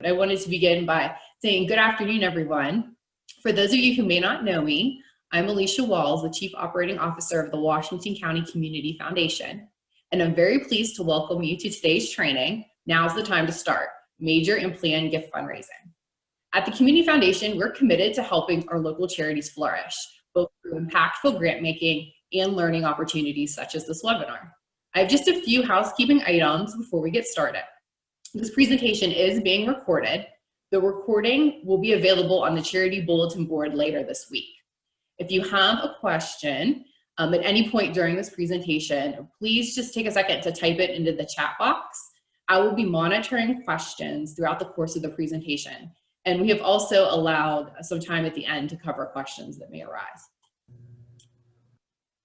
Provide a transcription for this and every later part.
I wanted to begin by saying good afternoon, everyone. For those of you who may not know me, I'm Alicia Walls, the Chief Operating Officer of the Washington County Community Foundation, and I'm very pleased to welcome you to today's training, Now's the Time to Start, Major and Planned Gift Fundraising. At the Community Foundation, we're committed to helping our local charities flourish, both through impactful grant making and learning opportunities such as this webinar. I have just a few housekeeping items before we get started. This presentation is being recorded. The recording will be available on the charity bulletin board later this week. If you have a question at any point during this presentation, please just take a second to type it into the chat box. I will be monitoring questions throughout the course of the presentation. And we have also allowed some time at the end to cover questions that may arise.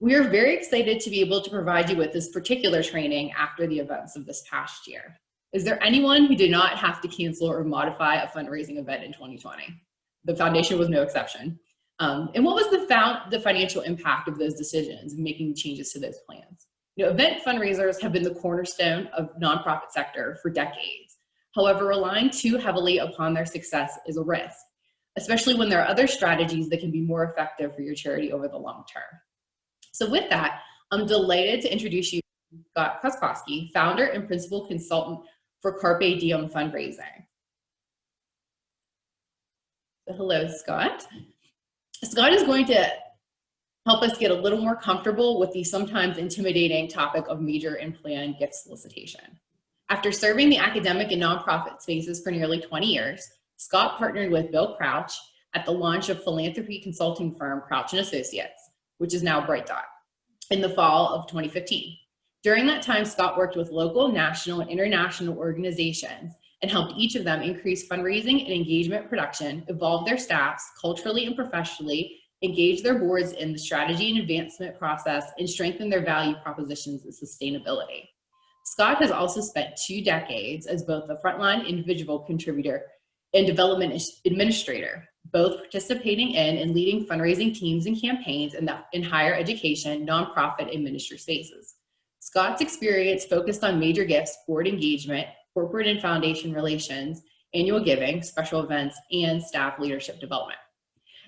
We are very excited to be able to provide you with this particular training after the events of this past year. Is there anyone who did not have to cancel or modify a fundraising event in 2020? The foundation was no exception. And what was the financial impact of those decisions and making changes to those plans? Event fundraisers have been the cornerstone of nonprofit sector for decades. However, relying too heavily upon their success is a risk, especially when there are other strategies that can be more effective for your charity over the long term. So with that, I'm delighted to introduce you to Scott Koskoski, founder and principal consultant for Carpe Diem Fundraising. So hello, Scott. Scott is going to help us get a little more comfortable with the sometimes intimidating topic of major and planned gift solicitation. After serving the academic and nonprofit spaces for nearly 20 years, Scott partnered with Bill Crouch at the launch of philanthropy consulting firm Crouch & Associates, which is now Bright Dot, in the fall of 2015. During that time, Scott worked with local, national, and international organizations and helped each of them increase fundraising and engagement production, evolve their staffs culturally and professionally, engage their boards in the strategy and advancement process, and strengthen their value propositions and sustainability. Scott has also spent 2 decades as both a frontline individual contributor and development administrator, both participating in and leading fundraising teams and campaigns in higher education, nonprofit, and ministry spaces. Scott's experience focused on major gifts, board engagement, corporate and foundation relations, annual giving, special events, and staff leadership development.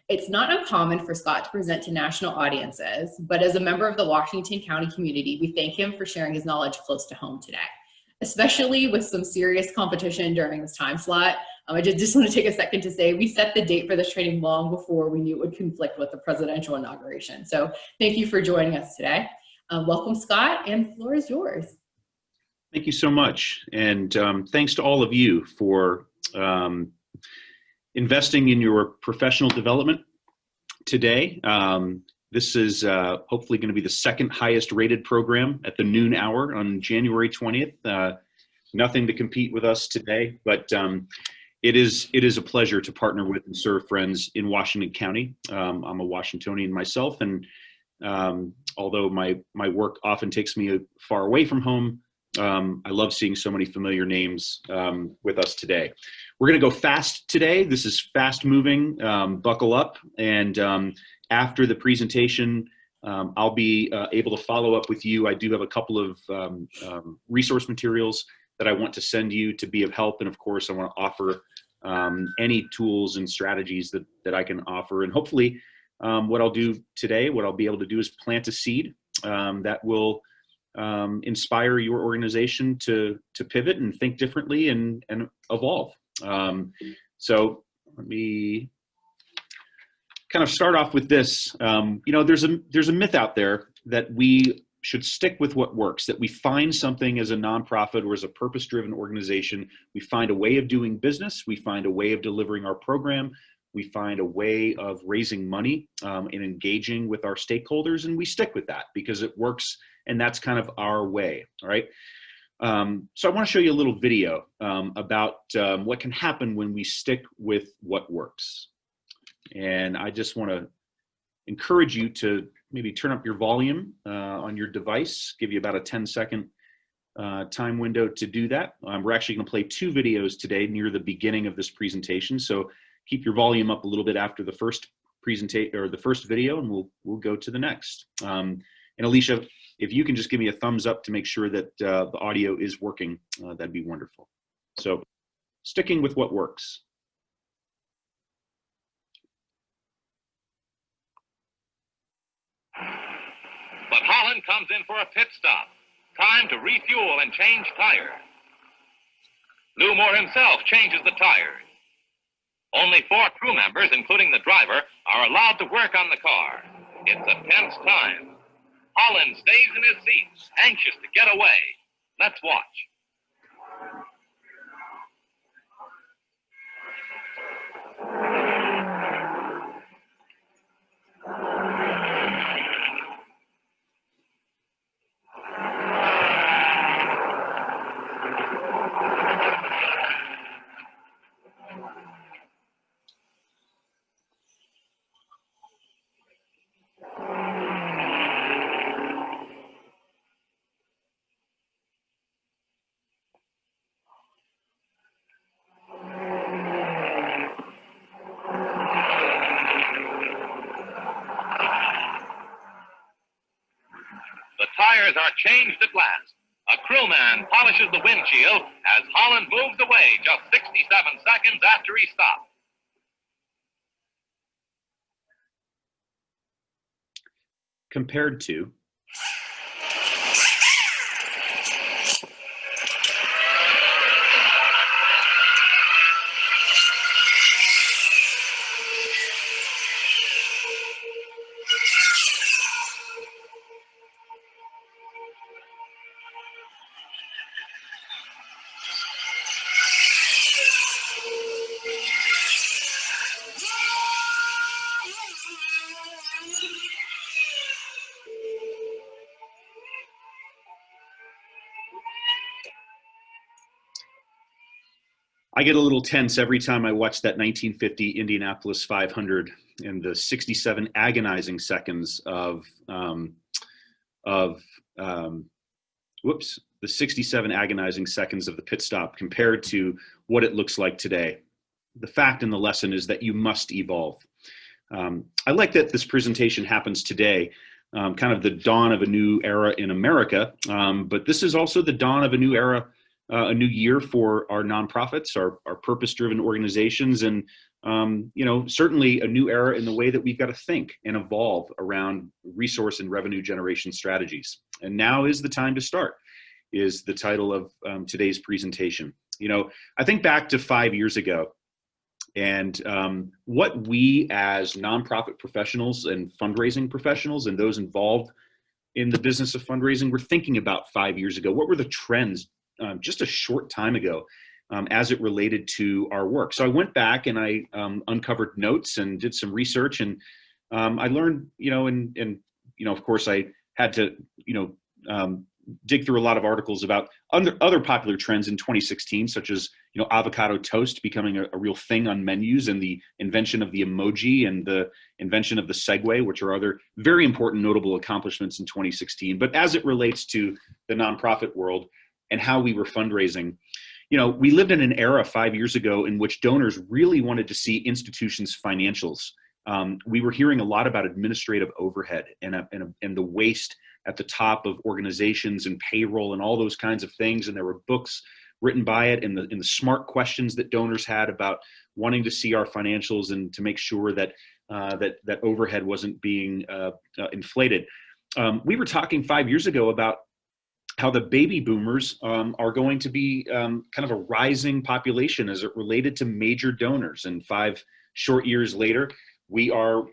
It's not uncommon for Scott to present to national audiences, but as a member of the Washington County community, we thank him for sharing his knowledge close to home today, especially with some serious competition during this time slot. I just want to take a second to say we set the date for this training long before we knew it would conflict with the presidential inauguration. So thank you for joining us today. Welcome, Scott, and the floor is yours. Thank you so much. And thanks to all of you for investing in your professional development today. This is hopefully going to be the second highest rated program at the noon hour on January 20th. Nothing to compete with us today, but it is a pleasure to partner with and serve friends in Washington County. I'm a Washingtonian myself, and although my work often takes me far away from home, I love seeing so many familiar names with us today. We're going to go fast today. This is fast moving. Buckle up. And after the presentation, I'll be able to follow up with you. I do have a couple of resource materials that I want to send you to be of help. And of course, I want to offer any tools and strategies that I can offer. And hopefully what I'll do today, what I'll be able to do is plant a seed that will inspire your organization to pivot and think differently and evolve. So let me kind of start off with this. There's a myth out there that we should stick with what works, that we find something as a nonprofit or as a purpose-driven organization, we find a way of doing business, we find a way of delivering our program, we find a way of raising money and engaging with our stakeholders, and we stick with that because it works, and that's kind of our way, all right? So I want to show you a little video about what can happen when we stick with what works. And I just want to encourage you to maybe turn up your volume on your device, give you about a 10-second time window to do that. We're actually going to play 2 videos today near the beginning of this presentation. So keep your volume up a little bit after the first presentation or the first video, and we'll go to the next. And Alicia, if you can just give me a thumbs up to make sure that the audio is working, that'd be wonderful. So sticking with what works. But Holland comes in for a pit stop. Time to refuel and change tire. Lou Moore himself changes the tires. Only 4 crew members, including the driver, are allowed to work on the car. It's a tense time. Holland stays in his seat, anxious to get away. Let's watch. The tires are changed at last. A crewman polishes the windshield as Holland moves away just 67 seconds after he stopped. Compared to I get a little tense every time I watch that 1950 Indianapolis 500 and the 67 agonizing seconds the 67 agonizing seconds of the pit stop compared to what it looks like today. The fact and the lesson is that you must evolve. I like that this presentation happens today, kind of the dawn of a new era in America, but this is also the dawn of a new era, a new year for our nonprofits, our purpose-driven organizations, and certainly a new era in the way that we've got to think and evolve around resource and revenue generation strategies. And now is the time to start, is the title of today's presentation. I think back to 5 years ago, and what we as nonprofit professionals and fundraising professionals and those involved in the business of fundraising were thinking about 5 years ago. What were the trends just a short time ago as it related to our work? So I went back and I uncovered notes and did some research, and I learned, of course I had to, dig through a lot of articles about other popular trends in 2016, such as, avocado toast becoming a real thing on menus, and the invention of the emoji and the invention of the Segway, which are other very important, notable accomplishments in 2016. But as it relates to the nonprofit world and how we were fundraising, we lived in an era 5 years ago in which donors really wanted to see institutions' financials. We were hearing a lot about administrative overhead and the waste at the top of organizations and payroll and all those kinds of things. And there were books written by it in the smart questions that donors had about wanting to see our financials and to make sure that that overhead wasn't being inflated. We were talking 5 years ago about how the baby boomers are going to be kind of a rising population as it related to major donors. And 5 short years later, we are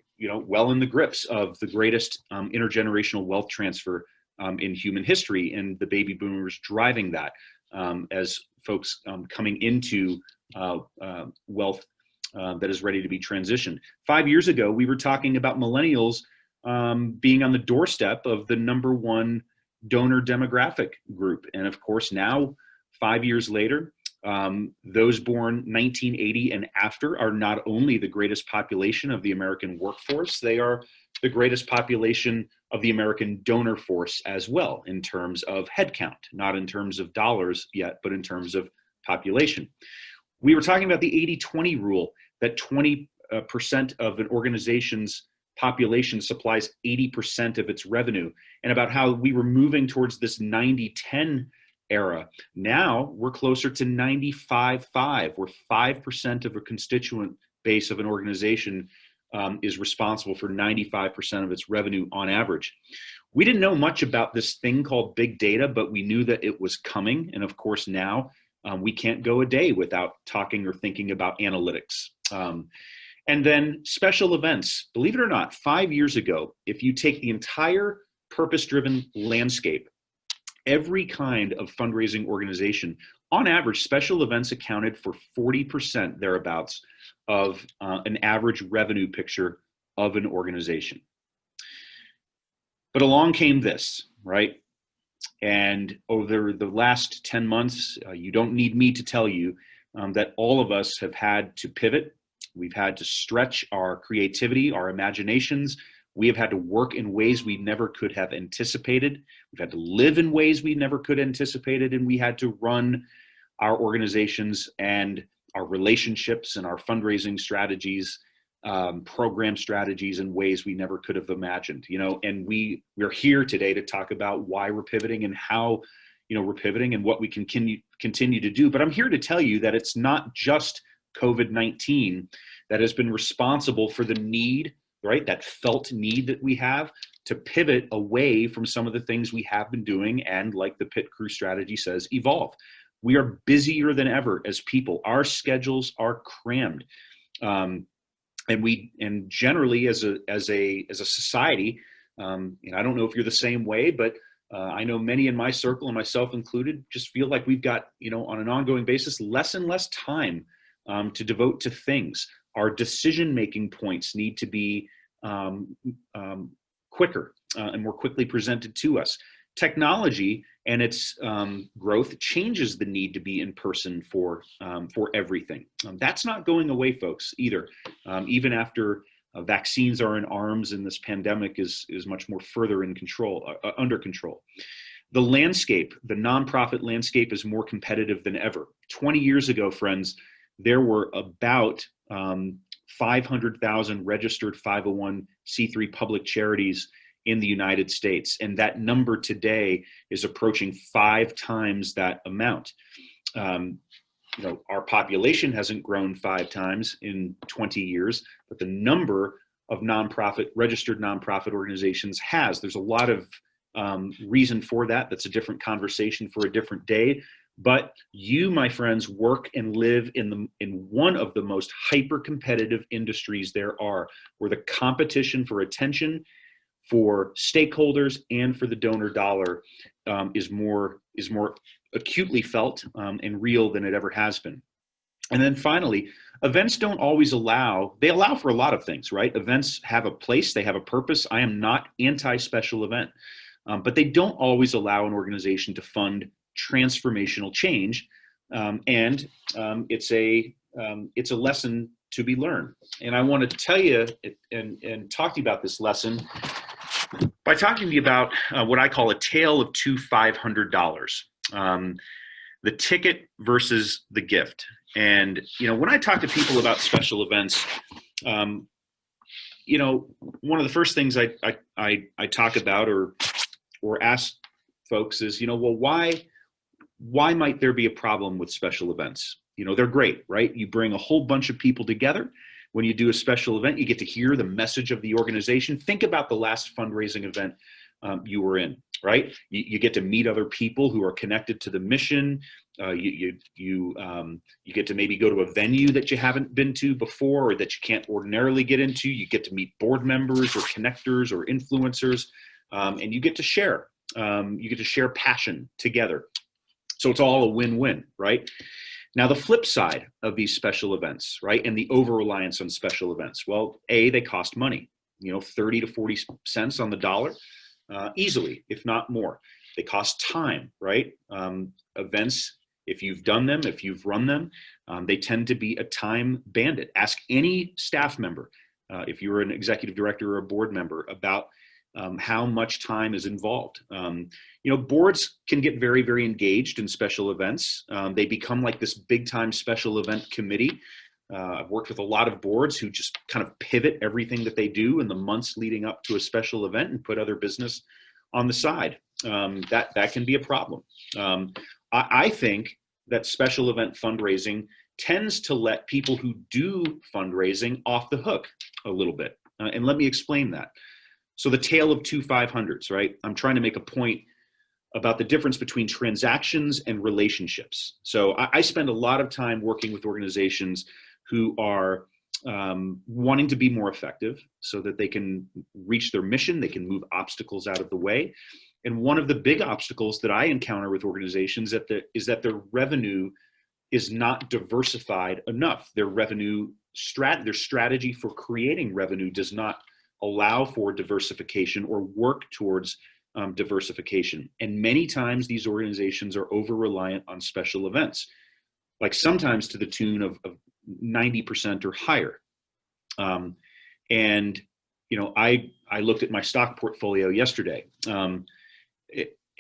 well in the grips of the greatest intergenerational wealth transfer in human history, and the baby boomers driving that as folks coming into wealth that is ready to be transitioned. 5 years ago, we were talking about millennials being on the doorstep of the #1 donor demographic group. And of course, now 5 years later, those born 1980 and after are not only the greatest population of the American workforce, they are the greatest population of the American donor force as well, in terms of headcount, not in terms of dollars yet, but in terms of population. We were talking about the 80-20 rule, that 20% of an organization's population supplies 80% of its revenue, and about how we were moving towards this 90-10 era. Now we're closer to 95.5, where 5% of a constituent base of an organization is responsible for 95% of its revenue on average. We didn't know much about this thing called big data, but we knew that it was coming. And of course, now we can't go a day without talking or thinking about analytics. And then special events. Believe it or not, 5 years ago, if you take the entire purpose-driven landscape, every kind of fundraising organization, on average, special events accounted for 40% thereabouts of an average revenue picture of an organization. But along came this, right? And over the last 10 months, you don't need me to tell you that all of us have had to pivot. We've had to stretch our creativity, our imaginations. We have had to work in ways we never could have anticipated. We've had to live in ways we never could have anticipated, and we had to run our organizations and our relationships and our fundraising strategies, program strategies in ways we never could have imagined. And we're here today to talk about why we're pivoting and how we're pivoting and what we can continue to do. But I'm here to tell you that it's not just COVID-19 that has been responsible for the need, right? That felt need that we have to pivot away from some of the things we have been doing and, like the pit crew strategy says, evolve. We are busier than ever as people. Our schedules are crammed. And generally as a society, and I don't know if you're the same way, but I know many in my circle, and myself included, just feel like we've got, on an ongoing basis, less and less time to devote to things. Our decision-making points need to be quicker and more quickly presented to us. Technology and its growth changes the need to be in person for everything. That's not going away, folks, either. Even after vaccines are in arms and this pandemic is much more further in control, under control. The landscape, the nonprofit landscape, is more competitive than ever. 20 years ago, friends, there were about 500,000 registered 501c3 public charities in the United States. And that number today is approaching 5 times that amount. Our population hasn't grown 5 times in 20 years, but the number of registered nonprofit organizations has. There's a lot of reason for that. That's a different conversation for a different day. But you, my friends, work and live in one of the most hyper-competitive industries there are, where the competition for attention, for stakeholders, and for the donor dollar is more acutely felt and real than it ever has been. And then finally, events don't always allow for a lot of things, right? Events have a place, they have a purpose. I am not anti-special event, but they don't always allow an organization to fund transformational change, and it's a lesson to be learned. And I want to tell you and talk to you about this lesson by talking to you about what I call a tale of two $500, the ticket versus the gift. And when I talk to people about special events, one of the first things I talk about or ask folks is, well, why might there be a problem with special events? They're great, right? You bring a whole bunch of people together. When you do a special event, you get to hear the message of the organization. Think about the last fundraising event you were in, right? You get to meet other people who are connected to the mission. You get to maybe go to a venue that you haven't been to before or that you can't ordinarily get into. You get to meet board members or connectors or influencers, and you get to share. You get to share passion together. So it's all a win-win, right? Now, the flip side of these special events, right, and the over-reliance on special events, well, they cost money, 30 to 40 cents on the dollar, easily, if not more. They cost time, right? Events, if you've done them, if you've run them, they tend to be a time bandit. Ask any staff member, if you're an executive director or a board member, about how much time is involved. Boards can get very, very engaged in special events. They become like this big time special event committee. I've worked with a lot of boards who just kind of pivot everything that they do in the months leading up to a special event and put other business on the side. That can be a problem. I think that special event fundraising tends to let people who do fundraising off the hook a little bit. And let me explain that. So the tale of two 500s, right? I'm trying to make a point about the difference between transactions and relationships. So I spend a lot of time working with organizations who are wanting to be more effective so that they can reach their mission, they can move obstacles out of the way. And one of the big obstacles that I encounter with organizations is that their revenue is not diversified enough. Their their strategy for creating revenue does not allow for diversification or work towards diversification. And many times these organizations are over-reliant on special events, like sometimes to the tune of 90% or higher. And, you know, I looked at my stock portfolio yesterday,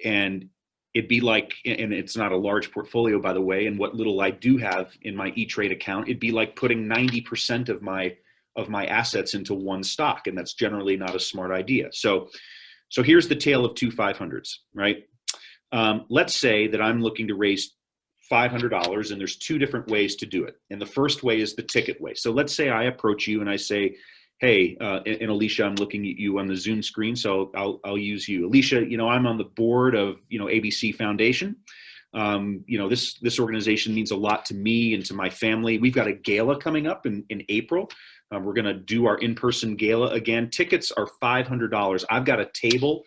and it'd be like, and it's not a large portfolio, by the way, and what little I do have in my E-Trade account, it'd be like putting 90% of my assets into one stock, and that's generally not a smart idea. So here's the tale of two 500s, right? Let's say that I'm looking to raise $500, and there's two different ways to do it. And the first way is the ticket way. So let's say I approach you and I say, hey, and Alicia, I'm looking at you on the Zoom screen, so I'll use you. Alicia, you know, I'm on the board of, you know, ABC Foundation. You know, this organization means a lot to me and to my family. We've got a gala coming up in April. We're going to do our in-person gala again. Tickets are $500. I've got a table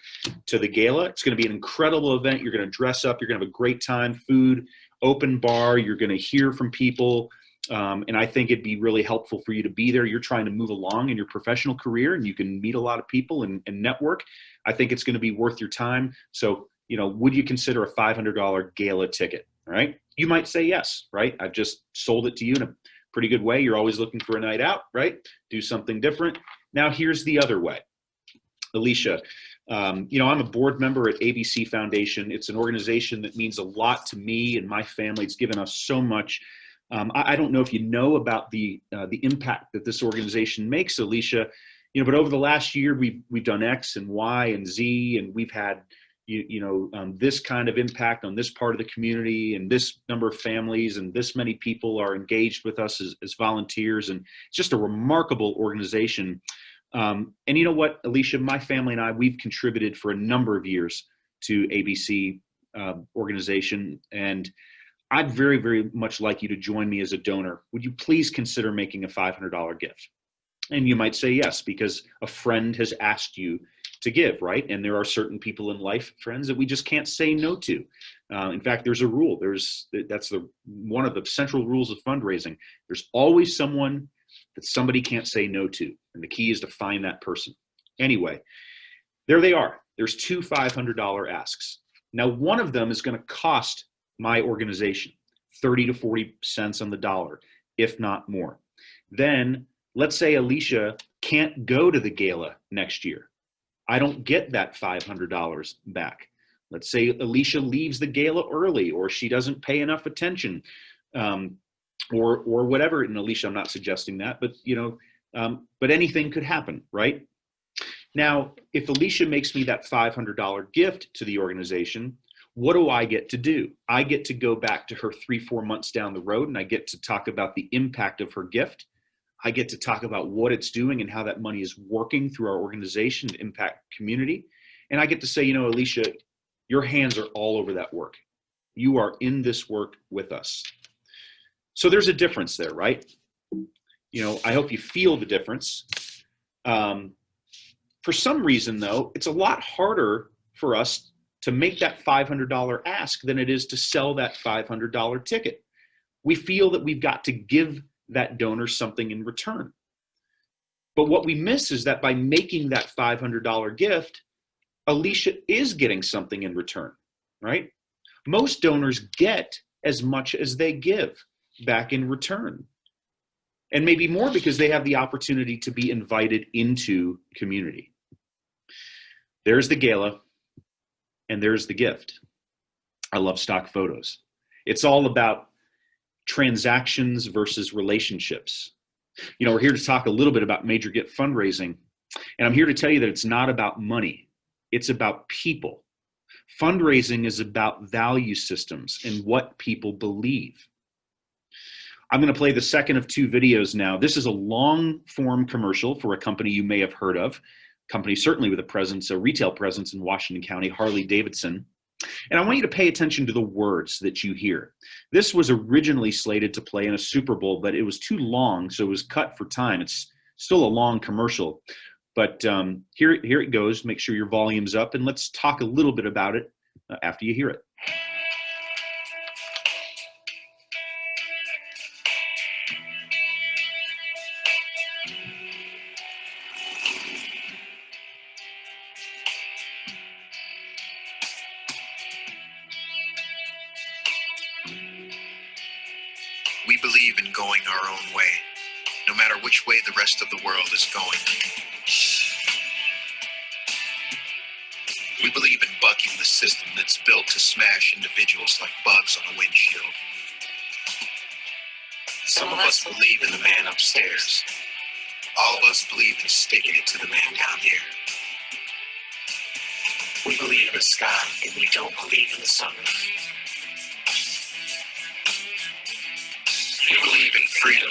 to the gala. It's going to be an incredible event. You're going to dress up. You're going to have a great time, food, open bar. You're going to hear from people. And I think it'd be really helpful for you to be there. You're trying to move along in your professional career, and you can meet a lot of people and network. I think it's going to be worth your time. So, you know, would you consider a $500 gala ticket? All right. You might say yes, right? I've just sold it to you in a pretty good way. You're always looking for a night out, right? Do something different. Now, here's the other way. Alicia, you know, I'm a board member at ABC Foundation. It's an organization that means a lot to me and my family. It's given us so much. I don't know if you know about the impact that this organization makes, Alicia, you know, but over the last year, we've done X and Y and Z, and we've had, this kind of impact on this part of the community, and this number of families, and this many people are engaged with us as volunteers. And it's just a remarkable organization. And you know what, Alicia, my family and I, we've contributed for a number of years to ABC organization. And I'd very, very much like you to join me as a donor. Would you please consider making a $500 gift? And you might say yes, because a friend has asked you to give, right? And there are certain people in life, friends, that we just can't say no to. In fact, there's a rule. That's one of the central rules of fundraising. There's always someone that somebody can't say no to. And the key is to find that person. Anyway, there they are. There's two $500 asks. Now, one of them is going to cost my organization 30 to 40 cents on the dollar, if not more. Then let's say Alicia can't go to the gala next year. I don't get that $500 back. Let's say Alicia leaves the gala early, or she doesn't pay enough attention, or whatever. And Alicia, I'm not suggesting that, but but anything could happen, right? Now, if Alicia makes me that $500 gift to the organization, what do I get to do? I get to go back to her 3-4 months down the road, and I get to talk about the impact of her gift. I get to talk about what it's doing and how that money is working through our organization to impact community. And I get to say, Alicia, your hands are all over that work. You are in this work with us. So there's a difference there, right? I hope you feel the difference. For some reason, though, it's a lot harder for us to make that $500 ask than it is to sell that $500 ticket. We feel that we've got to give that donor something in return. But what we miss is that by making that $500 gift, Alicia is getting something in return, right? Most donors get as much as they give back in return. And maybe more, because they have the opportunity to be invited into community. There's the gala, and there's the gift. I love stock photos. It's all about transactions versus relationships. We're here to talk a little bit about major gift fundraising. And I'm here to tell you that it's not about money. It's about people. Fundraising is about value systems and what people believe. I'm going to play the second of two videos now. This is a long form commercial for a company you may have heard of, company certainly with a retail presence in Washington County, Harley-Davidson. And I want you to pay attention to the words that you hear. This was originally slated to play in a Super Bowl, but it was too long, so it was cut for time. It's still a long commercial, but here it goes. Make sure your volume's up, and let's talk a little bit about it after you hear it. We believe in going our own way, no matter which way the rest of the world is going. We believe in bucking the system that's built to smash individuals like bugs on a windshield. Some of us believe in the man upstairs. All of us believe in sticking it to the man down here. We believe in the sky, and we don't believe in the sunroof. We believe in freedom.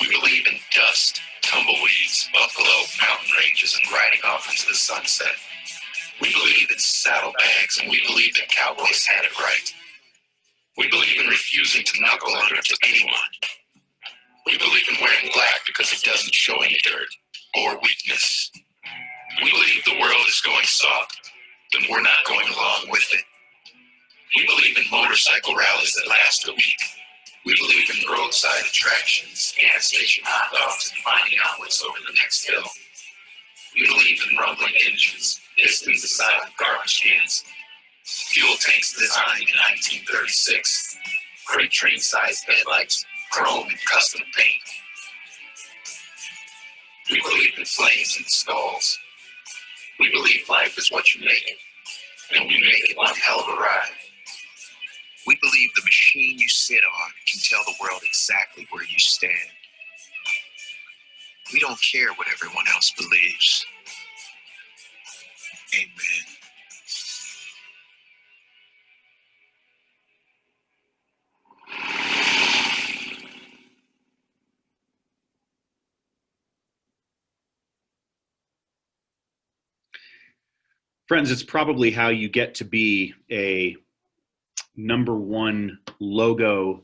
We believe in dust, tumbleweeds, buffalo, mountain ranges, and riding off into the sunset. We believe in saddlebags, and we believe that cowboys had it right. We believe in refusing to knuckle under to anyone. We believe in wearing black because it doesn't show any dirt or weakness. We believe the world is going soft, then we're not going along with it. We believe in motorcycle rallies that last a week. We believe in roadside attractions, gas station hot dogs, and finding out what's over the next hill. We believe in rumbling engines, pistons the size of garbage cans, fuel tanks designed in 1936, freight train-sized headlights, chrome and custom paint. We believe in flames and skulls. We believe life is what you make it, and we make it one hell of a ride. We believe the machine you sit on can tell the world exactly where you stand. We don't care what everyone else believes. Amen. Friends, it's probably how you get to be a #1 logo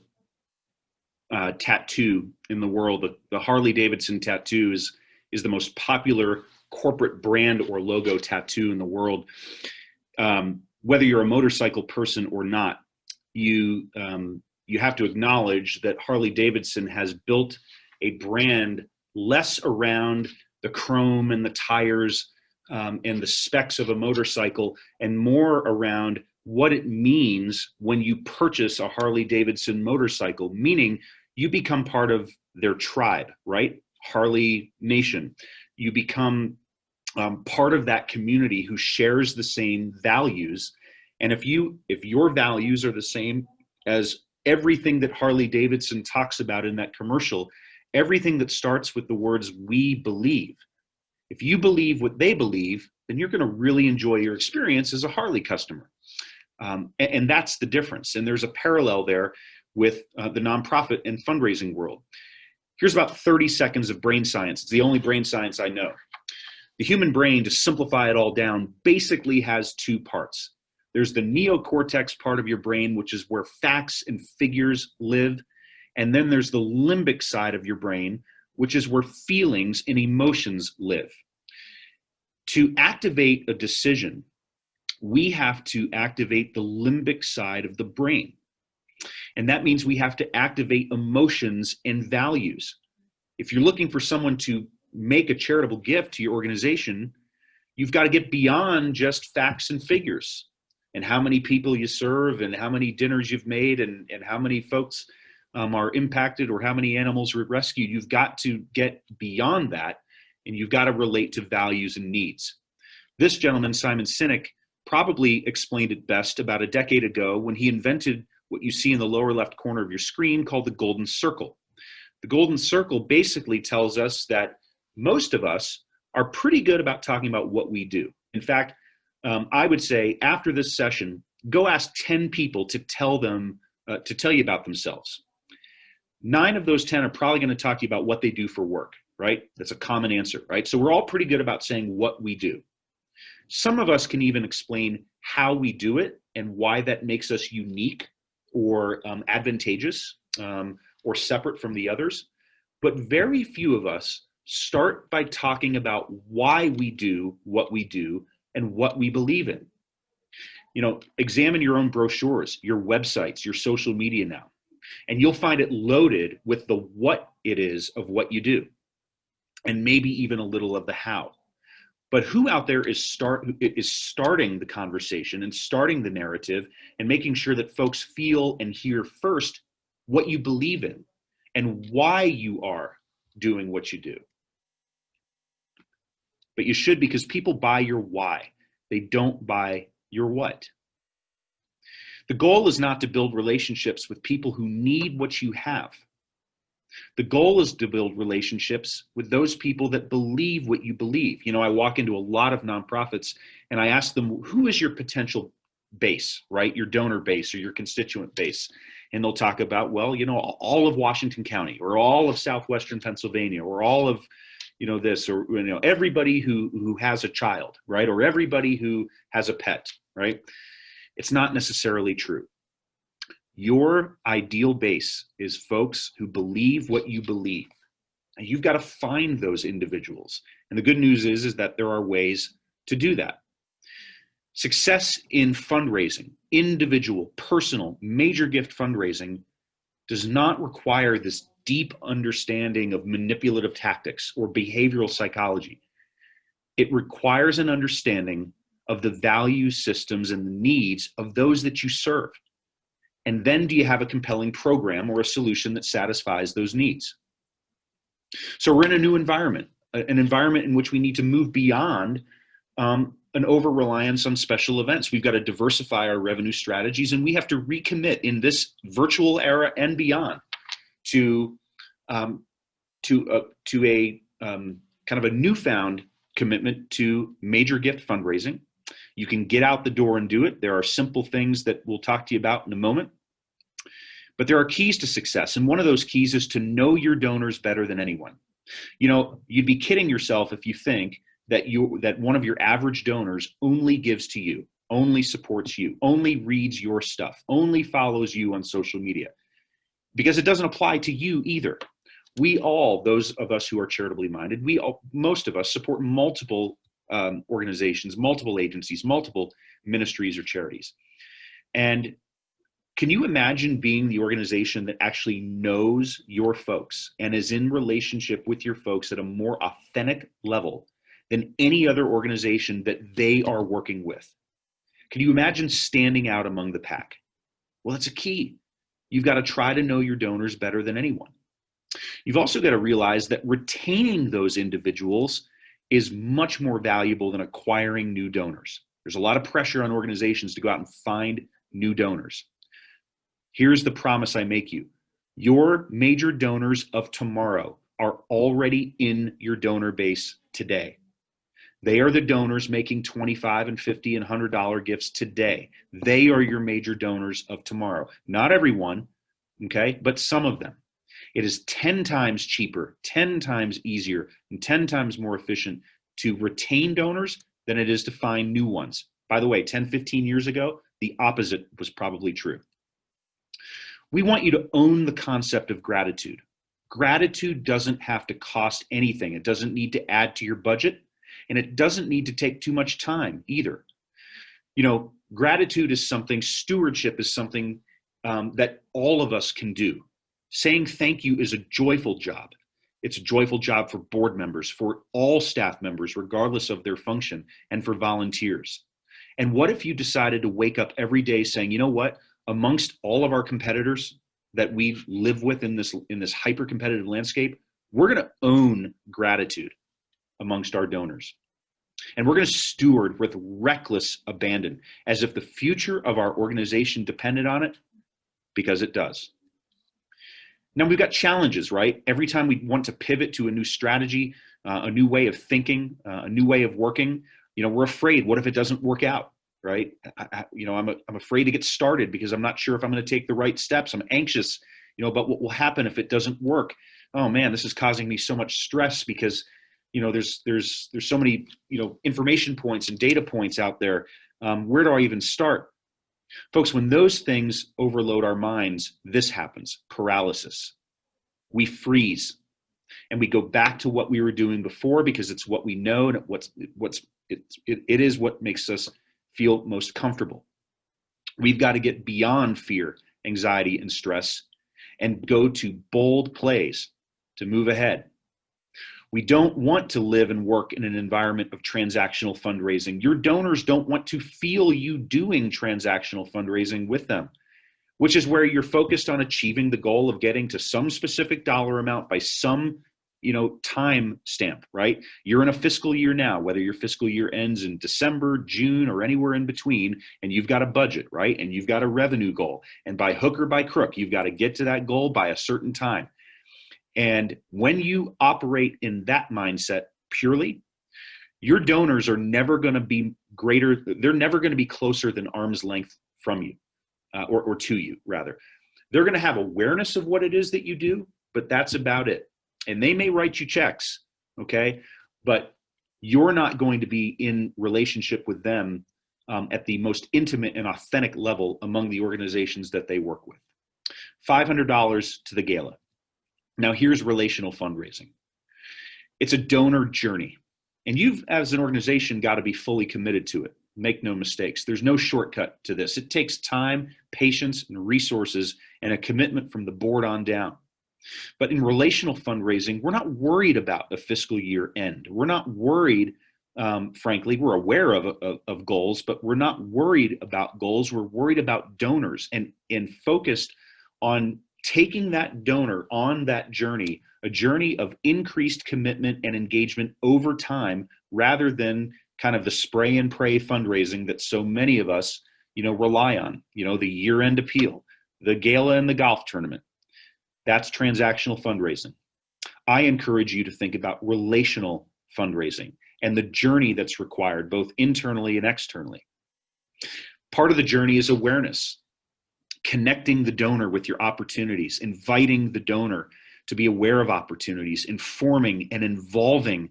tattoo in the world. The Harley-Davidson tattoo is the most popular corporate brand or logo tattoo in the world. Whether you're a motorcycle person or not, you have to acknowledge that Harley-Davidson has built a brand less around the chrome and the tires and the specs of a motorcycle, and more around what it means when you purchase a Harley-Davidson motorcycle, meaning you become part of their tribe, right? Harley Nation. You become part of that community who shares the same values. And if your values are the same as everything that Harley-Davidson talks about in that commercial, everything that starts with the words "we believe," if you believe what they believe, then you're going to really enjoy your experience as a Harley customer. And that's the difference. And there's a parallel there with the nonprofit and fundraising world. Here's about 30 seconds of brain science. It's the only brain science I know. The human brain, to simplify it all down, basically has two parts. There's the neocortex part of your brain, which is where facts and figures live. And then there's the limbic side of your brain, which is where feelings and emotions live. To activate a decision, we have to activate the limbic side of the brain. And that means we have to activate emotions and values. If you're looking for someone to make a charitable gift to your organization, you've got to get beyond just facts and figures and how many people you serve and how many dinners you've made and how many folks are impacted or how many animals were rescued. You've got to get beyond that, and you've got to relate to values and needs. This gentleman, Simon Sinek, probably explained it best about a decade ago when he invented what you see in the lower left corner of your screen called the golden circle. The golden circle basically tells us that most of us are pretty good about talking about what we do. In fact, I would say after this session, go ask 10 people to tell you about themselves. 9 of those 10 are probably going to talk to you about what they do for work, right? That's a common answer, right? So we're all pretty good about saying what we do. Some of us can even explain how we do it and why that makes us unique or advantageous or separate from the others. But very few of us start by talking about why we do what we do and what we believe in. You know, examine your own brochures, your websites, your social media now, and you'll find it loaded with the what it is of what you do, and maybe even a little of the how. But who out there is starting the conversation and starting the narrative and making sure that folks feel and hear first what you believe in and why you are doing what you do? But you should, because people buy your why. They don't buy your what. The goal is not to build relationships with people who need what you have. The goal is to build relationships with those people that believe what you believe. You know, I walk into a lot of nonprofits and I ask them, who is your potential base, right? Your donor base or your constituent base. And they'll talk about, well, you know, all of Washington County or all of Southwestern Pennsylvania or all of, you know, this, or, you know, everybody who has a child, right? Or everybody who has a pet, right? It's not necessarily true. Your ideal base is folks who believe what you believe. And you've got to find those individuals. And the good news is that there are ways to do that. Success in fundraising, individual, personal, major gift fundraising, does not require this deep understanding of manipulative tactics or behavioral psychology. It requires an understanding of the value systems and the needs of those that you serve. And then do you have a compelling program or a solution that satisfies those needs? So we're in a new environment, an environment in which we need to move beyond an over-reliance on special events. We've got to diversify our revenue strategies, and we have to recommit in this virtual era and beyond to a kind of a newfound commitment to major gift fundraising. You can get out the door and do it. There are simple things that we'll talk to you about in a moment. But there are keys to success, and one of those keys is to know your donors better than anyone. You know, you'd be kidding yourself if you think that one of your average donors only gives to you, only supports you, only reads your stuff, only follows you on social media, because it doesn't apply to you either. We all, those of us who are charitably minded, most of us support multiple organizations, multiple agencies, multiple ministries or charities. And can you imagine being the organization that actually knows your folks and is in relationship with your folks at a more authentic level than any other organization that they are working with? Can you imagine standing out among the pack? Well, that's a key. You've got to try to know your donors better than anyone. You've also got to realize that retaining those individuals is much more valuable than acquiring new donors. There's a lot of pressure on organizations to go out and find new donors. Here's the promise I make you. Your major donors of tomorrow are already in your donor base today. They are the donors making $25 and $50 and $100 gifts today. They are your major donors of tomorrow. Not everyone, okay, but some of them. It is 10 times cheaper, 10 times easier, and 10 times more efficient to retain donors than it is to find new ones. By the way, 10, 15 years ago, the opposite was probably true. We want you to own the concept of gratitude. Gratitude doesn't have to cost anything. It doesn't need to add to your budget, and it doesn't need to take too much time either. You know, gratitude is something, stewardship is something that all of us can do. Saying thank you is a joyful job. It's a joyful job for board members, for all staff members, regardless of their function, and for volunteers. And what if you decided to wake up every day saying, you know what, amongst all of our competitors that we live with in this hyper-competitive landscape, we're going to own gratitude amongst our donors. And we're going to steward with reckless abandon, as if the future of our organization depended on it, because it does. Now, we've got challenges, right? Every time we want to pivot to a new strategy, a new way of thinking, a new way of working, we're afraid. What if it doesn't work out, right? I'm afraid to get started because I'm not sure if I'm going to take the right steps. I'm anxious, about what will happen if it doesn't work. Oh man, this is causing me so much stress because, there's so many, information points and data points out there. Where do I even start? Folks, when those things overload our minds, this happens: paralysis. We freeze and we go back to what we were doing before because it's what we know and it is what makes us feel most comfortable. We've got to get beyond fear, anxiety, and stress and go to bold plays to move ahead. We don't want to live and work in an environment of transactional fundraising. Your donors don't want to feel you doing transactional fundraising with them, which is where you're focused on achieving the goal of getting to some specific dollar amount by some, time stamp, right? You're in a fiscal year now, whether your fiscal year ends in December, June, or anywhere in between, and you've got a budget, right? And you've got a revenue goal. And by hook or by crook, you've got to get to that goal by a certain time. And when you operate in that mindset purely, your donors are never going to be greater. They're never going to be closer than arm's length from you, or to you, rather. They're going to have awareness of what it is that you do, but that's about it. And they may write you checks, okay? But you're not going to be in relationship with them at the most intimate and authentic level among the organizations that they work with. $500 to the gala. Now here's relational fundraising. It's a donor journey. And you've, as an organization, got to be fully committed to it. Make no mistakes. There's no shortcut to this. It takes time, patience, and resources, and a commitment from the board on down. But in relational fundraising, we're not worried about the fiscal year end. We're not worried, frankly, we're aware of goals, but we're not worried about goals. We're worried about donors and focused on taking that donor on that journey, a journey of increased commitment and engagement over time, rather than kind of the spray and pray fundraising that so many of us, rely on, the year-end appeal, the gala and the golf tournament. That's transactional fundraising. I encourage you to think about relational fundraising and the journey that's required both internally and externally. Part of the journey is awareness, connecting the donor with your opportunities, inviting the donor to be aware of opportunities, informing and involving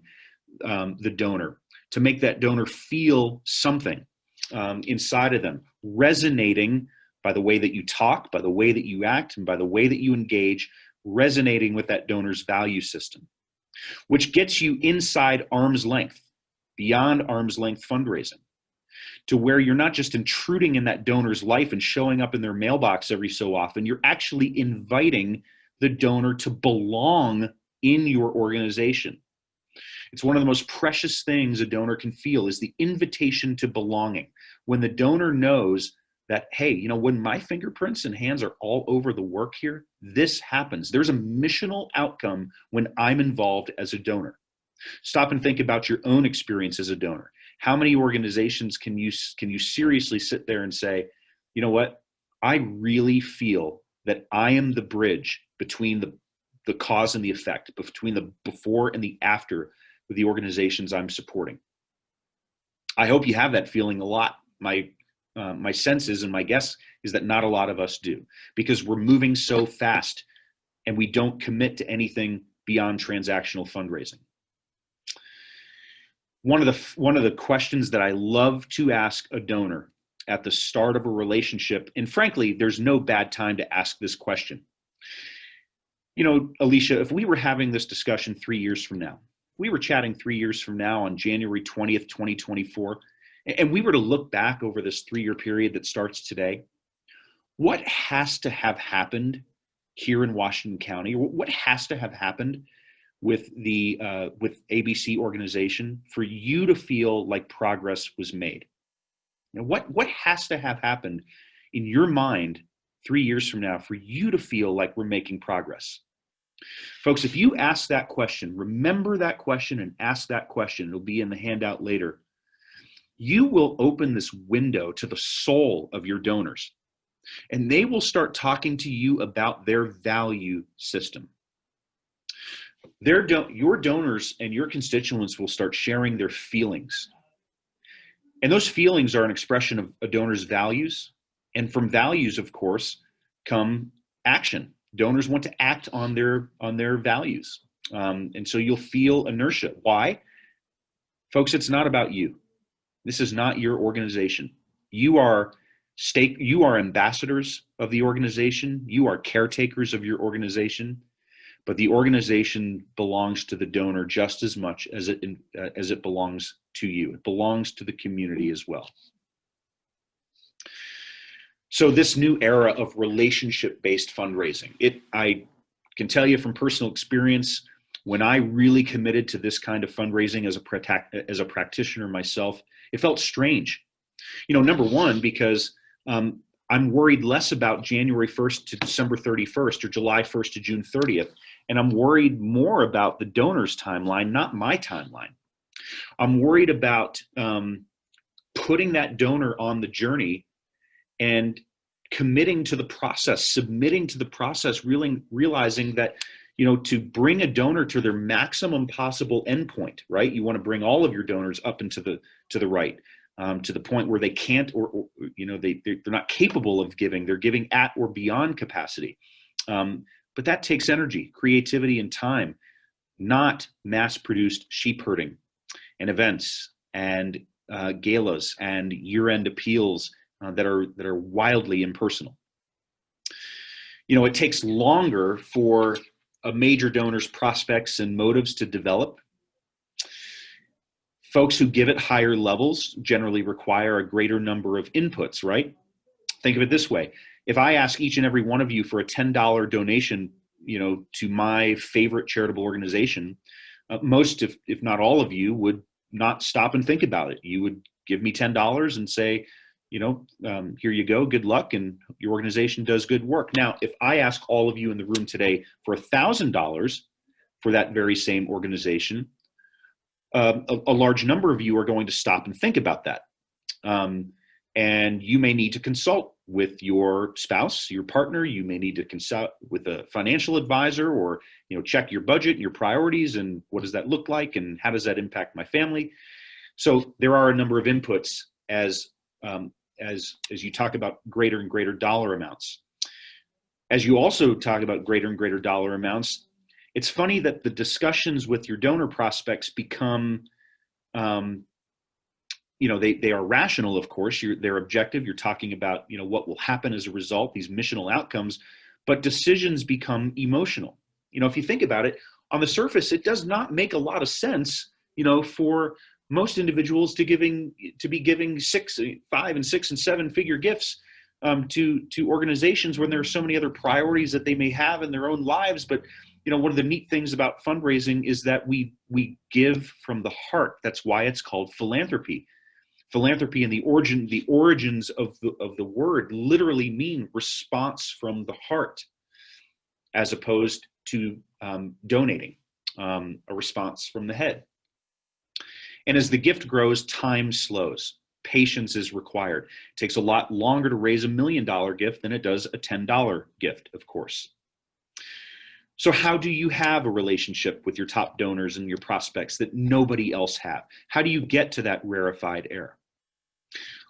the donor to make that donor feel something inside of them, resonating by the way that you talk, by the way that you act, and by the way that you engage, resonating with that donor's value system, which gets you inside arm's length, beyond arm's length fundraising, to where you're not just intruding in that donor's life and showing up in their mailbox every so often. You're actually inviting the donor to belong in your organization. It's one of the most precious things a donor can feel is the invitation to belonging. When the donor knows that, hey, when my fingerprints and hands are all over the work here, this happens. There's a missional outcome when I'm involved as a donor. Stop and think about your own experience as a donor. How many organizations can you seriously sit there and say, you know what, I really feel that I am the bridge between the cause and the effect, between the before and the after with the organizations I'm supporting. I hope you have that feeling a lot. My sense is, and my guess is, that not a lot of us do, because we're moving so fast and we don't commit to anything beyond transactional fundraising. One of the questions that I love to ask a donor at the start of a relationship, and frankly, there's no bad time to ask this question. Alicia, if we were having this discussion 3 years from now, we were chatting 3 years from now on January 20th, 2024, and we were to look back over this 3-year period that starts today, what has to have happened here in Washington County? What has to have happened with the with ABC organization for you to feel like progress was made? What has to have happened in your mind 3 years from now for you to feel like we're making progress? Folks, if you ask that question, remember that question and ask that question, it'll be in the handout later. You will open this window to the soul of your donors, and they will start talking to you about their value system. Your donors and your constituents will start sharing their feelings. And those feelings are an expression of a donor's values. And from values, of course, come action. Donors want to act on their values. And so you'll feel inertia. Why? Folks, it's not about you. This is not your organization. You are ambassadors of the organization. You are caretakers of your organization, but the organization belongs to the donor just as much as it belongs to you. It belongs to the community as well. So this new era of relationship-based fundraising, I can tell you from personal experience, when I really committed to this kind of fundraising as a practitioner myself, it felt strange. Number one, because I'm worried less about January 1st to December 31st or July 1st to June 30th, and I'm worried more about the donor's timeline, not my timeline. I'm worried about putting that donor on the journey and committing to the process, submitting to the process, really realizing that, to bring a donor to their maximum possible endpoint, right? You want to bring all of your donors up into to the right, to the point where they can't, or they're not capable of giving. They're giving at or beyond capacity. But that takes energy, creativity, and time, not mass-produced sheep herding and events and galas and year-end appeals that are wildly impersonal. It takes longer for a major donor's prospects and motives to develop. Folks who give at higher levels generally require a greater number of inputs, right? Think of it this way. If I ask each and every one of you for a $10 donation, to my favorite charitable organization, most, if not all of you, would not stop and think about it. You would give me $10 and say, here you go, good luck, and your organization does good work. Now, if I ask all of you in the room today for $1,000 for that very same organization, a large number of you are going to stop and think about that. And you may need to consult with your spouse, your partner. You may need to consult with a financial advisor, or check your budget and your priorities, and what does that look like, and how does that impact my family? So there are a number of inputs as you talk about greater and greater dollar amounts. As you also talk about greater and greater dollar amounts, it's funny that the discussions with your donor prospects become, they are rational, of course. They're objective. You're talking about, what will happen as a result, these missional outcomes, but decisions become emotional. If you think about it, on the surface, it does not make a lot of sense, for most individuals to be giving 5 and 6 and 7 figure gifts to organizations when there are so many other priorities that they may have in their own lives. But one of the neat things about fundraising is that we give from the heart. That's why it's called philanthropy. Philanthropy and the origins of the word literally mean response from the heart, as opposed to donating, a response from the head. And as the gift grows, time slows. Patience is required. It takes a lot longer to raise $1 million gift than it does a $10 gift, of course. So how do you have a relationship with your top donors and your prospects that nobody else have? How do you get to that rarefied air?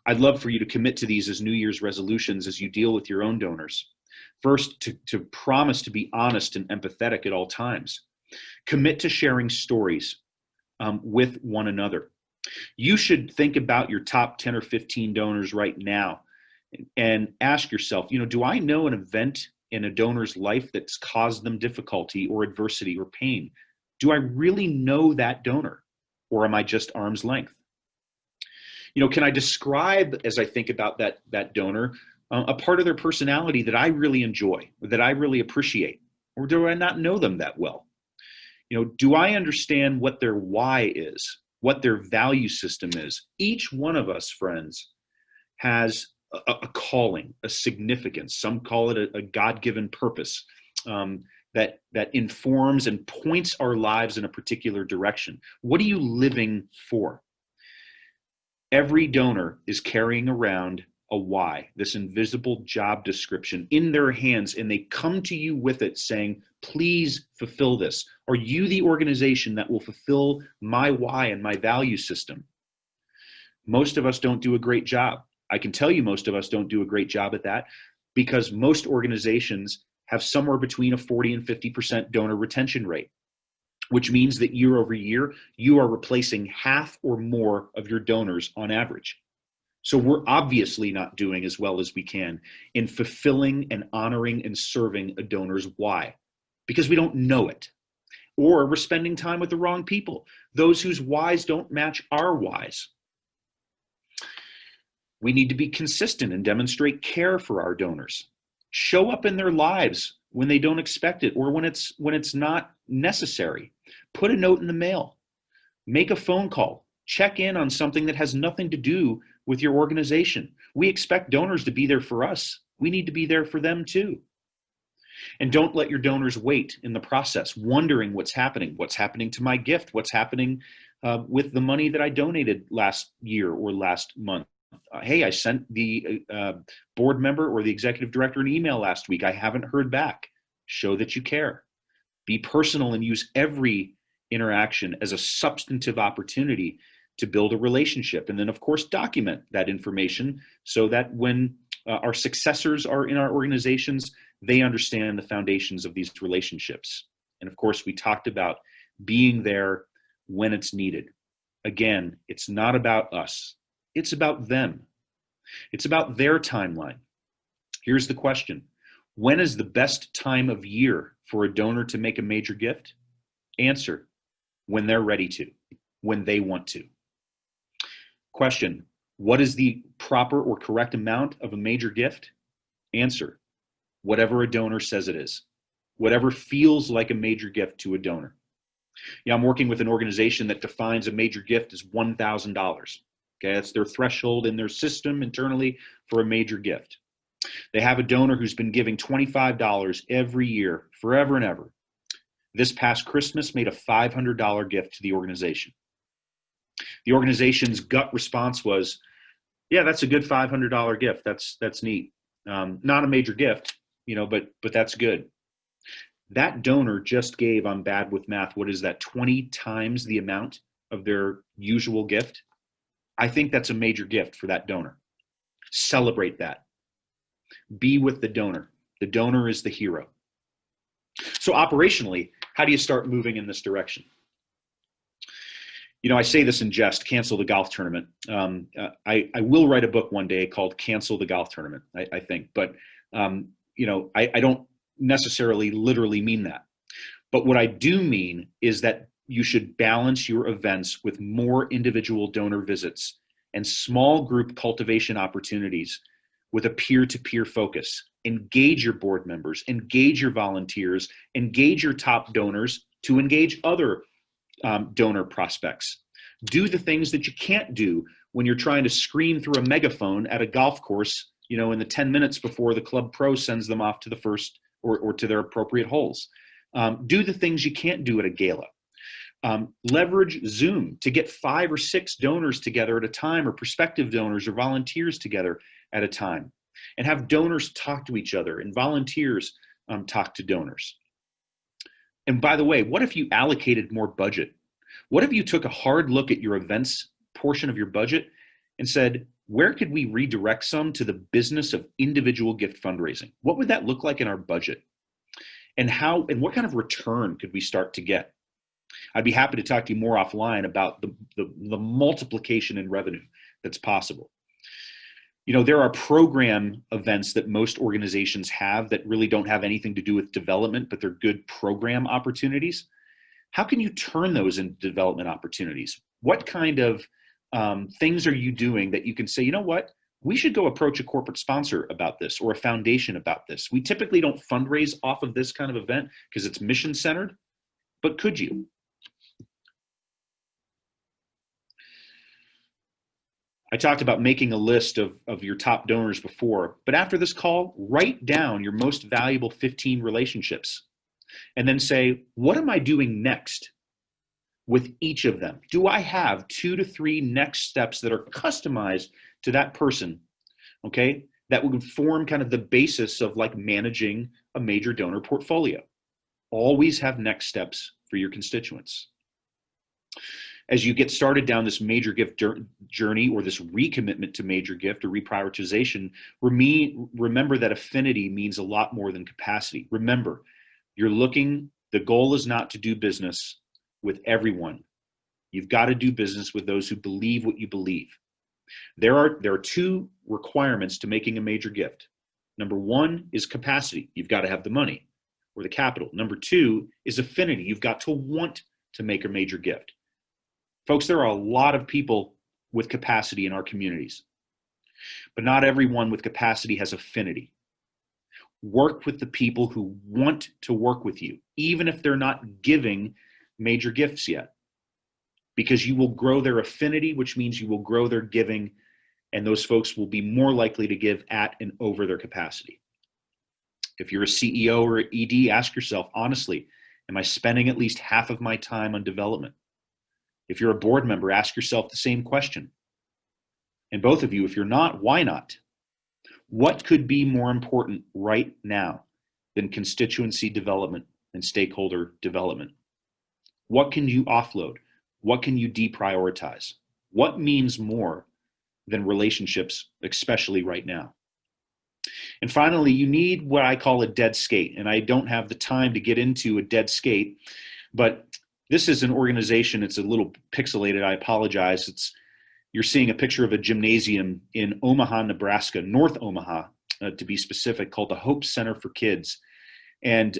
I'd love for you to commit to these as New Year's resolutions as you deal with your own donors. First, to promise to be honest and empathetic at all times. Commit to sharing stories with one another. You should think about your top 10 or 15 donors right now and ask yourself, do I know an event in a donor's life that's caused them difficulty or adversity or pain? Do I really know that donor, or am I just arm's length? Can I describe, as I think about that donor, a part of their personality that I really enjoy, that I really appreciate, or do I not know them that well? Do I understand what their why is, what their value system is? Each one of us, friends, has a calling, a significance. Some call it a God-given purpose that informs and points our lives in a particular direction. What are you living for? Every donor is carrying around a why, this invisible job description in their hands, and they come to you with it saying, please fulfill this. Are you the organization that will fulfill my why and my value system? Most of us don't do a great job. I can tell you most of us don't do a great job at that because most organizations have somewhere between a 40 and 50% donor retention rate, which means that year over year, you are replacing half or more of your donors on average. So we're obviously not doing as well as we can in fulfilling and honoring and serving a donor's why, because we don't know it. Or we're spending time with the wrong people, those whose whys don't match our whys. We need to be consistent and demonstrate care for our donors. Show up in their lives when they don't expect it or when it's not necessary. Put a note in the mail. Make a phone call. Check in on something that has nothing to do with your organization. We expect donors to be there for us. We need to be there for them too. And don't let your donors wait in the process, wondering what's happening to my gift, what's happening with the money that I donated last year or last month. Hey, I sent the board member or the executive director an email last week. I haven't heard back. Show that you care. Be personal and use every interaction as a substantive opportunity to build a relationship. And then, of course, document that information so that when our successors are in our organizations, they understand the foundations of these relationships. And of course, we talked about being there when it's needed. Again, it's not about us. It's about them. It's about their timeline. Here's the question. When is the best time of year for a donor to make a major gift? Answer, when they're ready to, when they want to. Question, what is the proper or correct amount of a major gift? Answer, whatever a donor says it is. Whatever feels like a major gift to a donor. Yeah, I'm working with an organization that defines a major gift as $1,000. Okay, that's their threshold in their system internally for a major gift. They have a donor who's been giving $25 every year, forever and ever. This past Christmas made a $500 gift to the organization. The organization's gut response was, yeah, that's a good $500 gift. That's neat. Not a major gift, but that's good. That donor just gave, I'm bad with math, what is that, 20 times the amount of their usual gift? I think that's a major gift for that donor. Celebrate that. Be with the donor. The donor is the hero. So operationally, how do you start moving in this direction? I say this in jest, cancel the golf tournament. I will write a book one day called Cancel the Golf Tournament, I think. But, I don't necessarily literally mean that. But what I do mean is that you should balance your events with more individual donor visits and small group cultivation opportunities with a peer-to-peer focus. Engage your board members, engage your volunteers, engage your top donors to engage other donor prospects. Do the things that you can't do when you're trying to scream through a megaphone at a golf course, in the 10 minutes before the club pro sends them off to the first or to their appropriate holes. Do the things you can't do at a gala. Leverage Zoom to get 5 or 6 donors together at a time, or prospective donors or volunteers together at a time, and have donors talk to each other and volunteers talk to donors. And by the way, what if you allocated more budget? What if you took a hard look at your events portion of your budget and said, where could we redirect some to the business of individual gift fundraising? What would that look like in our budget? And what kind of return could we start to get? I'd be happy to talk to you more offline about the multiplication in revenue that's possible. There are program events that most organizations have that really don't have anything to do with development, but they're good program opportunities. How can you turn those into development opportunities? What kind of things are you doing that you can say, you know what, we should go approach a corporate sponsor about this or a foundation about this. We typically don't fundraise off of this kind of event because it's mission centered, but could you? I talked about making a list of your top donors before, but after this call, write down your most valuable 15 relationships and then say, what am I doing next with each of them? Do I have 2 to 3 next steps that are customized to that person, okay, that would form kind of the basis of like managing a major donor portfolio? Always have next steps for your constituents. As you get started down this major gift journey, or this recommitment to major gift or reprioritization, remember that affinity means a lot more than capacity. Remember, the goal is not to do business with everyone. You've got to do business with those who believe what you believe. There are two requirements to making a major gift. Number one is capacity. You've got to have the money or the capital. Number two is affinity. You've got to want to make a major gift. Folks, there are a lot of people with capacity in our communities, but not everyone with capacity has affinity. Work with the people who want to work with you, even if they're not giving major gifts yet, because you will grow their affinity, which means you will grow their giving, and those folks will be more likely to give at and over their capacity. If you're a CEO or an ED, ask yourself honestly, am I spending at least half of my time on development? If you're a board member, ask yourself the same question. And both of you, if you're not, why not? What could be more important right now than constituency development and stakeholder development? What can you offload? What can you deprioritize? What means more than relationships, especially right now? And finally, you need what I call a dead skate. And I don't have the time to get into a dead skate, but this is an organization. It's a little pixelated. I apologize. You're seeing a picture of a gymnasium in Omaha, Nebraska, North Omaha, to be specific, called the Hope Center for Kids. And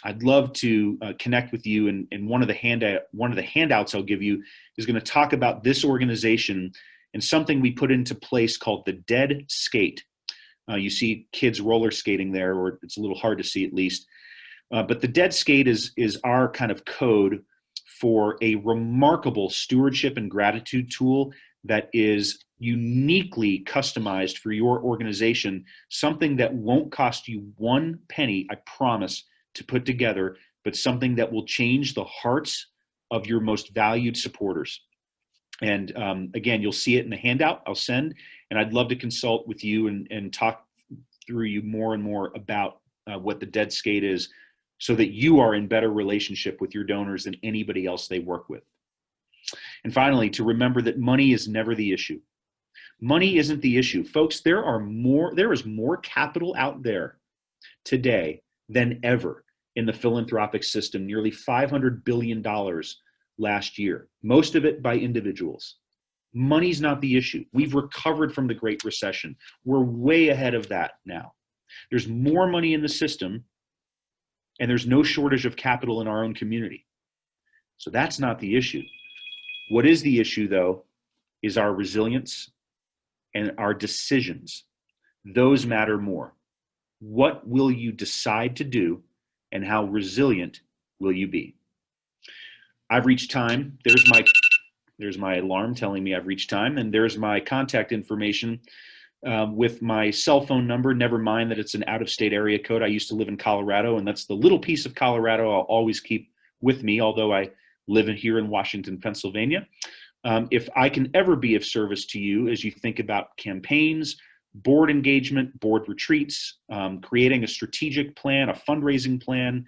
I'd love to connect with you. And one of the handouts I'll give you is going to talk about this organization and something we put into place called the dead skate. You see kids roller skating there, or it's a little hard to see at least. But the dead skate is our kind of code for a remarkable stewardship and gratitude tool that is uniquely customized for your organization, something that won't cost you one penny, I promise, to put together, but something that will change the hearts of your most valued supporters. And again, you'll see it in the handout I'll send, and I'd love to consult with you and talk through you more and more about what the dead skate is, so that you are in better relationship with your donors than anybody else they work with. And finally, to remember that money is never the issue. Money isn't the issue. Folks, there is more capital out there today than ever in the philanthropic system, nearly $500 billion last year, most of it by individuals. Money's not the issue. We've recovered from the Great Recession. We're way ahead of that now. There's more money in the system, and there's no shortage of capital in our own community. So that's not the issue. What is the issue, though, is our resilience and our decisions. Those matter more. What will you decide to do, and how resilient will you be? I've reached time. There's my alarm telling me I've reached time, and there's my contact information with my cell phone number. Never mind that it's an out-of-state area code. I used to live in Colorado, and that's the little piece of Colorado I'll always keep with me, although I live here in Washington, Pennsylvania. If I can ever be of service to you as you think about campaigns, board engagement, board retreats, creating a strategic plan, a fundraising plan,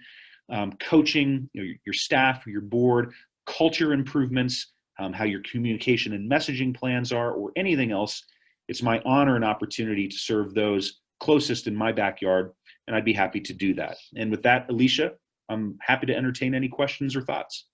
coaching your staff, your board, culture improvements, how your communication and messaging plans are, or anything else, it's my honor and opportunity to serve those closest in my backyard, and I'd be happy to do that. And with that, Alicia, I'm happy to entertain any questions or thoughts.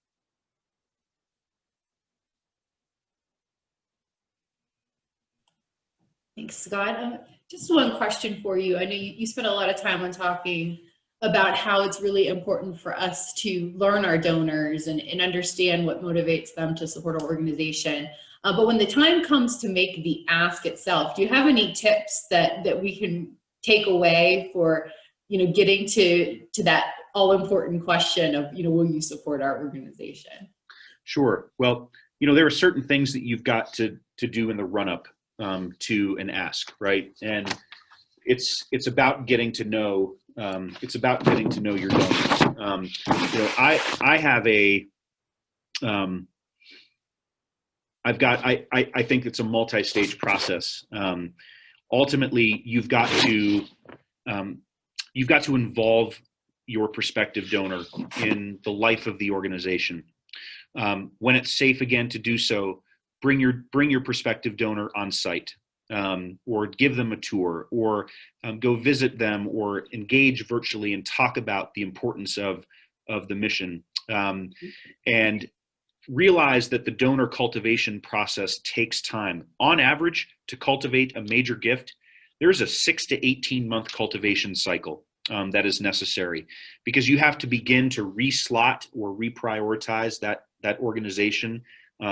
Thanks, Scott. Just one question for you. I know you spent a lot of time on talking about how it's really important for us to learn our donors and understand what motivates them to support our organization. But when the time comes to make the ask itself, do you have any tips that we can take away for, getting to that all-important question of, will you support our organization? Sure. Well, there are certain things that you've got to do in the run-up to an ask, right? And it's about getting to know. It's about getting to know your donors. I have a. I think it's a multi-stage process. Ultimately, you've got to involve your prospective donor in the life of the organization. When it's safe again to do so, bring your prospective donor on site, or give them a tour, or go visit them, or engage virtually and talk about the importance of the mission. And realize that the donor cultivation process takes time. On average, to cultivate a major gift, there's a 6 to 18 month cultivation cycle that is necessary, because you have to begin to reslot or reprioritize that organization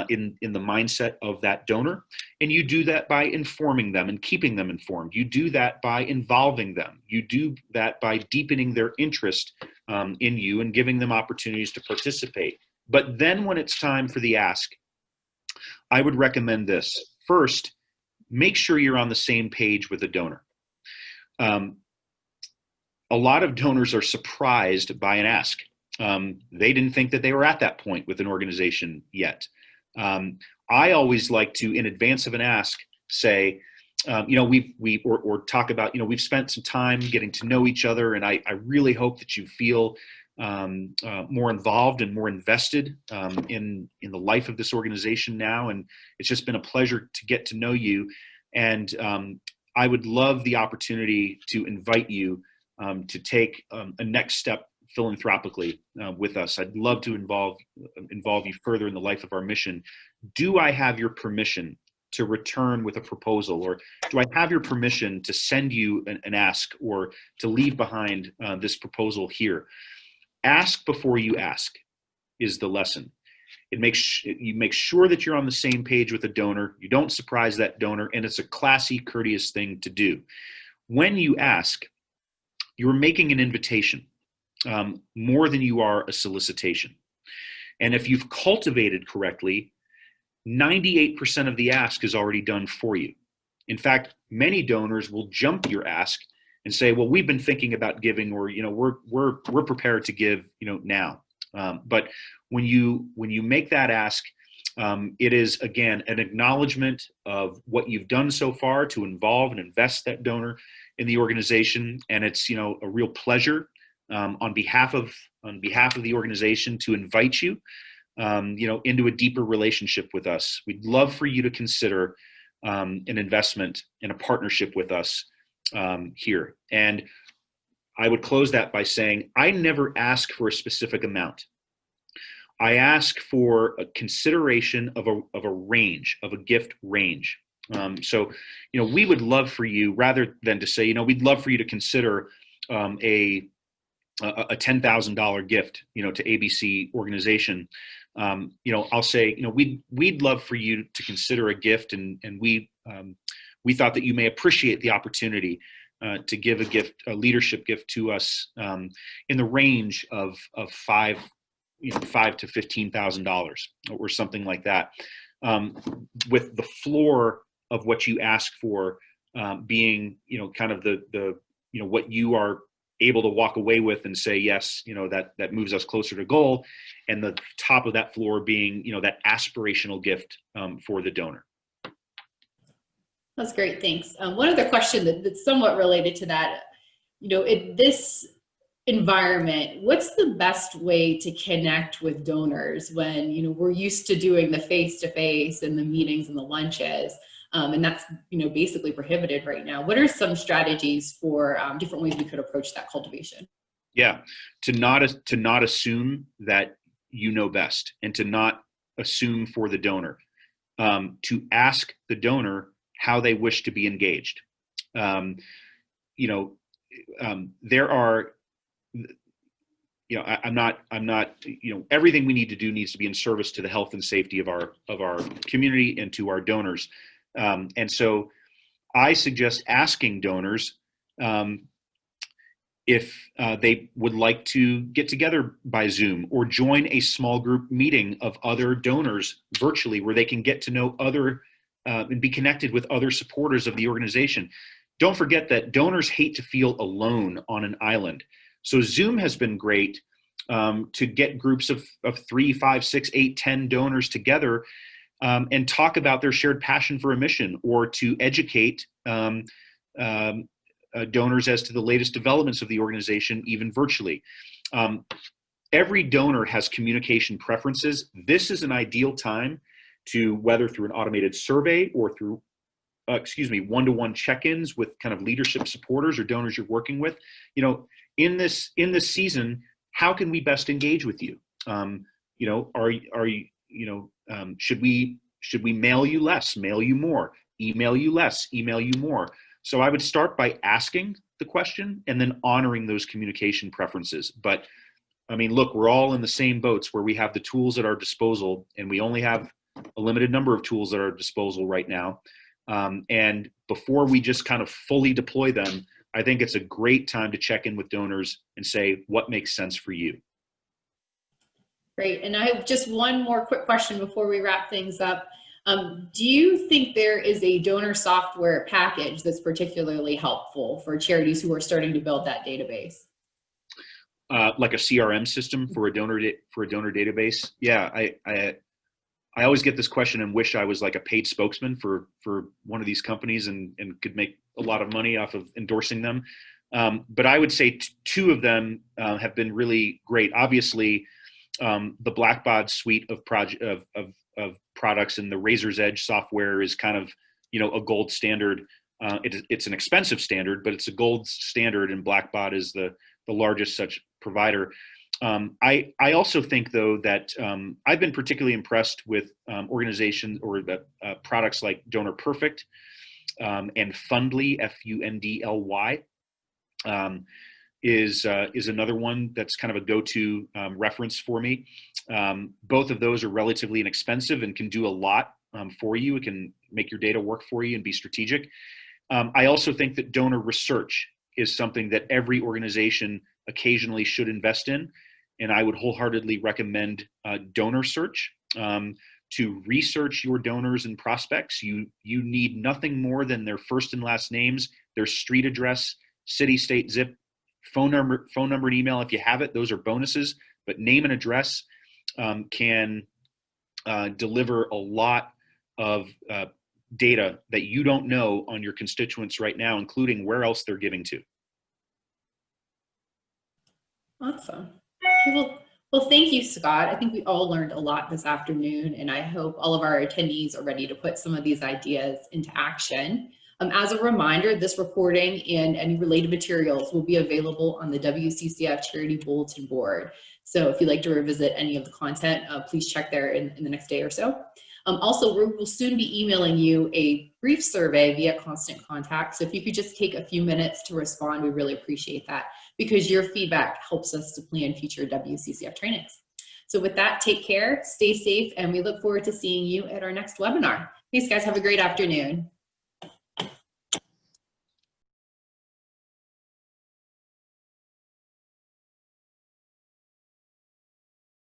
in the mindset of that donor. And you do that by informing them and keeping them informed. You do that by involving them. You do that by deepening their interest in you and giving them opportunities to participate. But then when it's time for the ask, I would recommend this. First, make sure you're on the same page with the donor. A lot of donors are surprised by an ask. They didn't think that they were at that point with an organization yet. I always like to, in advance of an ask, say, or talk about, we've spent some time getting to know each other, and I really hope that you feel more involved and more invested in the life of this organization now. And it's just been a pleasure to get to know you. And I would love the opportunity to invite you to take a next step philanthropically with us. I'd love to involve you further in the life of our mission. Do I have your permission to return with a proposal, or do I have your permission to send you an ask, or to leave behind this proposal here? Ask before you ask is the lesson. You make sure that you're on the same page with the donor. You don't surprise that donor, and it's a classy, courteous thing to do. When you ask, you're making an invitation more than you are a solicitation. And if you've cultivated correctly, 98% of the ask is already done for you. In fact, many donors will jump your ask and say, well, we've been thinking about giving, or, we're prepared to give, now. But when you make that ask, it is, again, an acknowledgement of what you've done so far to involve and invest that donor in the organization. And it's, a real pleasure on behalf of the organization to invite you, into a deeper relationship with us. We'd love for you to consider an investment in a partnership with us here. And I would close that by saying, I never ask for a specific amount. I ask for a consideration of a range, of a gift range. So, we would love for you, rather than to say, we'd love for you to consider a $10,000 gift, to ABC organization. I'll say, we'd love for you to consider a gift, and we thought that you may appreciate the opportunity to give a leadership gift to us in the range of $5,000 to $15,000 or something like that, with the floor of what you ask for being, kind of the what you are able to walk away with and say, yes, that moves us closer to goal, and the top of that floor being, that aspirational gift for the donor. That's great, thanks. One other question that's somewhat related to that, in this environment, what's the best way to connect with donors when, we're used to doing the face-to-face and the meetings and the lunches, and that's, basically prohibited right now? What are some strategies for different ways we could approach that cultivation? Yeah, to not assume that you know best, and to not assume for the donor, to ask the donor how they wish to be engaged. There are, I'm not, everything we need to do needs to be in service to the health and safety of our community and to our donors. And so I suggest asking donors if they would like to get together by Zoom, or join a small group meeting of other donors virtually, where they can get to know other and be connected with other supporters of the organization. Don't forget that donors hate to feel alone on an island. So Zoom has been great to get groups of 3, 5, 6, 8, 10 donors together and talk about their shared passion for a mission, or to educate donors as to the latest developments of the organization, even virtually. every donor has communication preferences. This is an ideal time to, whether through an automated survey or through one-to-one check-ins with kind of leadership supporters or donors you're working with, in this season, how can we best engage with you? Should we mail you less, mail you more, email you less, email you more? So I would start by asking the question and then honoring those communication preferences. But I mean, look, we're all in the same boats where we have the tools at our disposal, and we only have a limited number of tools at our disposal right now. And before we just kind of fully deploy them, I think it's a great time to check in with donors and say, what makes sense for you? Great. And I have just one more quick question before we wrap things up. Do you think there is a donor software package that's particularly helpful for charities who are starting to build that database? Like a CRM system for a donor database? Yeah, I always get this question and wish I was like a paid spokesman for one of these companies and could make a lot of money off of endorsing them. But I would say two of them have been really great. Obviously, the Blackbaud suite of products and the Razor's Edge software is kind of, a gold standard. It's an expensive standard, but it's a gold standard, and Blackbaud is the largest such provider. I also think, though, that I've been particularly impressed with organizations or products like Donor Perfect and Fundly, Fundly, is another one that's kind of a go-to reference for me. Both of those are relatively inexpensive and can do a lot for you. It can make your data work for you and be strategic. I also think that donor research is something that every organization occasionally should invest in. And I would wholeheartedly recommend Donor Search. To research your donors and prospects, you need nothing more than their first and last names, their street address, city, state, zip, phone number and email. If you have it, those are bonuses, but name and address can deliver a lot of data that you don't know on your constituents right now, including where else they're giving to. Awesome. Okay, well, thank you, Scott. I think we all learned a lot this afternoon, and I hope all of our attendees are ready to put some of these ideas into action. As a reminder, this recording and any related materials will be available on the WCCF Charity Bulletin Board. So if you'd like to revisit any of the content, please check there in the next day or so. Also, we'll soon be emailing you a brief survey via Constant Contact. So if you could just take a few minutes to respond, we really appreciate that, because your feedback helps us to plan future WCCF trainings. So with that, take care, stay safe, and we look forward to seeing you at our next webinar. Thanks, guys. Have a great afternoon.